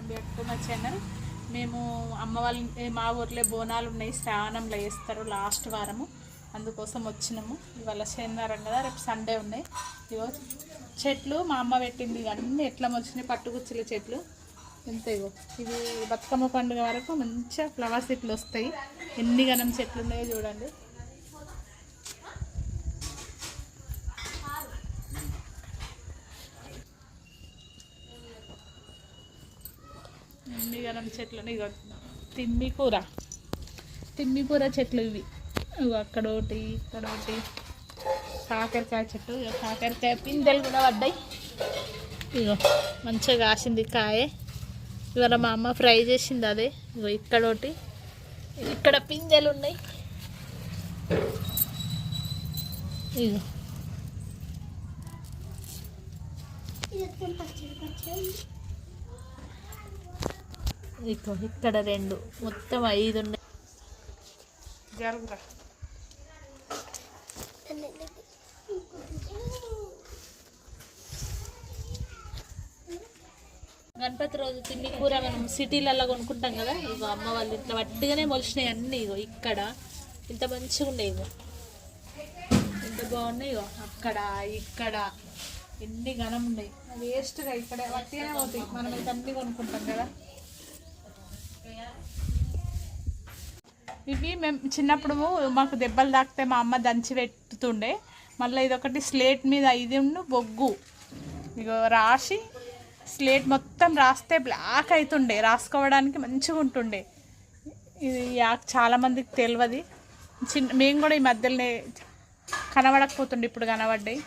Welcome back to my channel. మేము అమ్మ వాళ్ళ మా ఊర్లో బోనాలు ఉన్నాయి, శ్రావణంలో వేస్తారు లాస్ట్ వారము, అందుకోసం వచ్చినాము. ఇవాళ శనివారం కదా, రేపు సండే ఉన్నాయి. ఇగో చెట్లు మా అమ్మ పెట్టింది, ఇవన్నీ ఎట్లా వచ్చినాయి పట్టుకుచ్చుల చెట్లు ఎంత. ఇగో ఇవి బతుకమ్మ పండుగ వరకు మంచిగా ఫ్లవర్స్ ఇట్లు వస్తాయి. ఎన్ని గనం చెట్లు ఉన్నాయో చూడండి. ఎన్ని గనం చెట్లు. ఇగో తిమ్మికూర చెట్లు ఇవి. ఇగో అక్కడ ఒకటి, ఇక్కడ ఒకటి. కాకరకాయ చెట్టు, కాకరకాయ పిందెలు కూడా పడ్డాయి. ఇగో మంచిగా కాసింది కాయ. ఇవాళ మా అమ్మ ఫ్రై చేసింది అదే. ఇగో ఇక్కడ ఒకటి, ఇక్కడ పిందెలు ఉన్నాయి. ఇగో ఇగో ఇక్కడ రెండు, మొత్తం 5 ఉన్నాయి. జరుగురా గణపతి రోజు తిండి కూర మనం సిటీలలో కొనుక్కుంటాం కదా. ఇగో అమ్మ వాళ్ళు ఇట్లా వట్టిగానే మొలిచినాయి అన్నీ. ఇగో ఇక్కడ ఇంత మంచిగా ఉన్నాయి, ఇగో ఎంత బాగున్నాయి. ఇగో అక్కడ, ఇక్కడ ఎన్ని ఘనం ఉన్నాయి. వేస్ట్గా ఇక్కడ వట్టిగానే అవుతాయి, మనం అయితే అన్నీ కొనుక్కుంటాం కదా. ఇవి మేము చిన్నప్పుడు మాకు దెబ్బలు తాకితే మా అమ్మ దంచి పెట్టుతుండే. మళ్ళీ ఇదొకటి స్లేట్ మీద ఇది బొగ్గు ఇగో రాసి, స్లేట్ మొత్తం రాస్తే బ్లాక్ అవుతుండే, రాసుకోవడానికి మంచిగా ఉంటుండే. ఇది చాలామందికి తెలియదు. మేము కూడా ఈ మధ్యలోనే కనబడకపోతుండే, ఇప్పుడు కనబడ్డాయి.